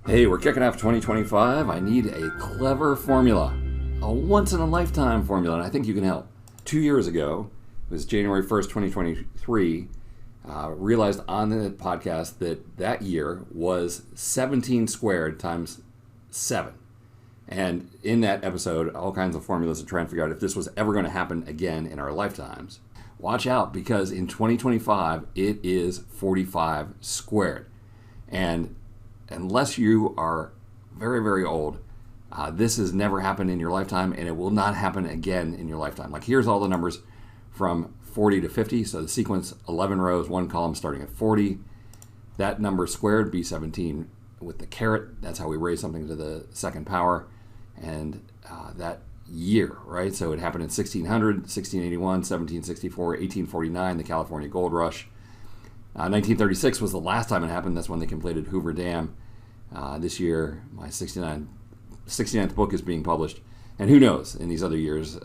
Hey, we're kicking off 2025. I need a clever formula, a once-in-a-lifetime formula, and I think you can help. 2 years ago, it was January 1st, 2023, realized on the podcast that year was 17 squared times 7. And in that episode, all kinds of formulas to try and figure out if this was ever going to happen again in our lifetimes. Watch out, because in 2025, it is 45 squared. And unless you are very, very old, this has never happened in your lifetime, and it will not happen again in your lifetime. Like, here's all the numbers from 40 to 50. So the sequence, 11 rows, one column starting at 40. That number squared, B17 with the caret. That's how we raise something to the second power. And that year, right? So it happened in 1600, 1681, 1764, 1849, the California Gold Rush. 1936 was the last time it happened. That's when they completed Hoover Dam. This year, my 69th book is being published. And who knows, in these other years,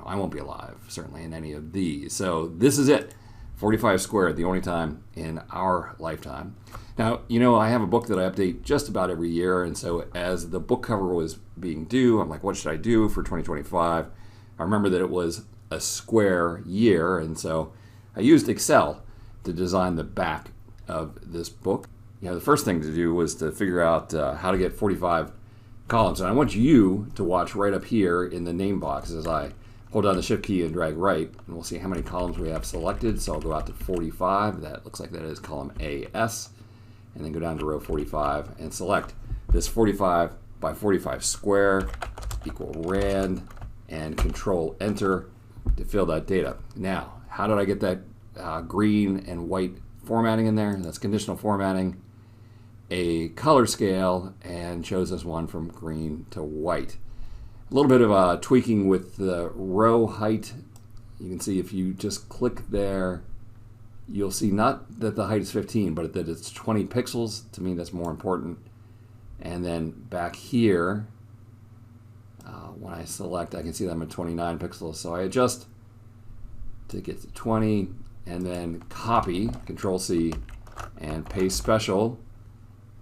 I won't be alive, certainly, in any of these. So this is it. 45 squared, the only time in our lifetime. Now, I have a book that I update just about every year. And so as the book cover was being due, I'm like, what should I do for 2025? I remember that it was a square year. And so I used Excel to design the back of this book. The first thing to do was to figure out how to get 45 columns. And I want you to watch right up here in the name box as I hold down the shift key and drag right, and we'll see how many columns we have selected. So I'll go out to 45. That looks like that is column AS. And then go down to row 45 and select this 45 by 45 square equal rand, and control enter to fill that data. Now, how did I get that green and white formatting in there? That's conditional formatting, a color scale, and shows us one from green to white. A little bit of tweaking with the row height. You can see if you just click there, you'll see not that the height is 15, but that it's 20 pixels. To me, that's more important. And then back here, when I select, I can see that I'm at 29 pixels. So I adjust to get to 20, and then copy, Control C, and paste special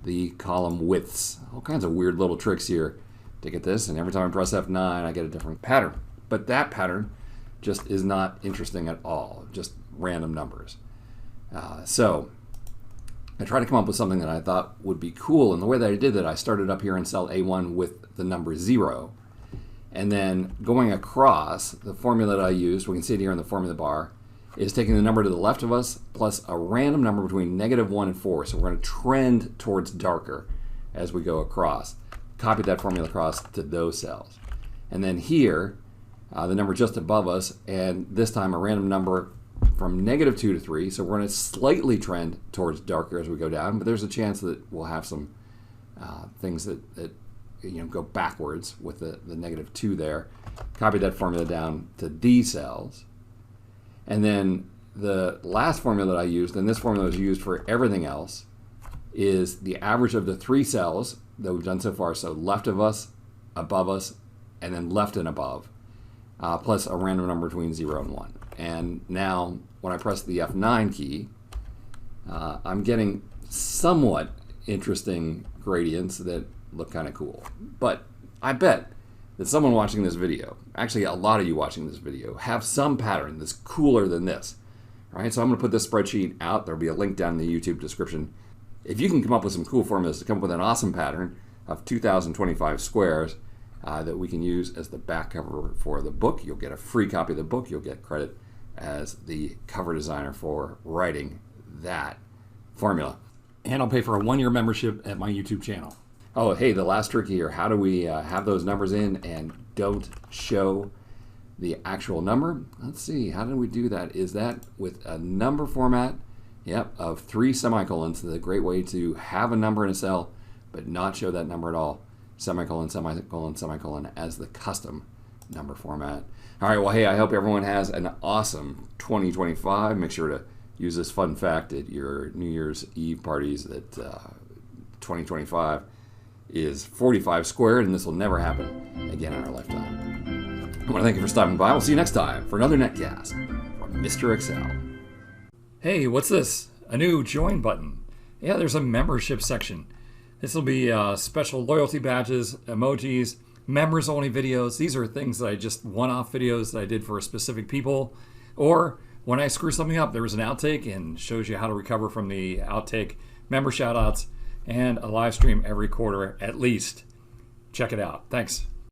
the column widths. All kinds of weird little tricks here to get this, and every time I press F9, I get a different pattern. But that pattern just is not interesting at all, just random numbers. So I tried to come up with something that I thought would be cool, and the way that I did that, I started up here in cell A1 with the number 0, and then going across, the formula that I used, we can see it here in the formula bar, is taking the number to the left of us plus a random number between -1 and 4. So we're going to trend towards darker as we go across. Copy that formula across to those cells. And then here, the number just above us, and this time a random number from -2 to 3. So we're going to slightly trend towards darker as we go down, but there's a chance that we'll have some things that go backwards with the -2 there. Copy that formula down to these cells. And then the last formula that I used, and this formula is used for everything else, is the average of the 3 cells that we've done so far. So left of us, above us, and then left and above, plus a random number between 0 and 1. And now when I press the F9 key, I'm getting somewhat interesting gradients that look kind of cool. But I bet that someone watching this video, actually a lot of you watching this video, have some pattern that's cooler than this. All right, so I'm going to put this spreadsheet out. There'll be a link down in the YouTube description. If you can come up with some cool formulas to come up with an awesome pattern of 2025 squares that we can use as the back cover for the book, you'll get a free copy of the book. You'll get credit as the cover designer for writing that formula. And I'll pay for a 1-year membership at my YouTube channel. Oh, hey, the last trick here. How do we have those numbers in and don't show the actual number? Let's see. How do we do that? Is that with a number format? Yep, of 3 semicolons. That's a great way to have a number in a cell, but not show that number at all. Semicolon, semicolon, semicolon as the custom number format. All right, well, hey, I hope everyone has an awesome 2025. Make sure to use this fun fact at your New Year's Eve parties that 2025 is 45 squared, and this will never happen again in our lifetime. I want to thank you for stopping by. We'll see you next time for another netcast from Mr. Excel. Hey, what's this? A new join button. Yeah, there's a membership section. This will be special loyalty badges, emojis, members only videos. These are things that I just one-off videos that I did for specific people. Or when I screw something up, there was an outtake and shows you how to recover from the outtake, member shoutouts, and a live stream every quarter at least. Check it out. Thanks.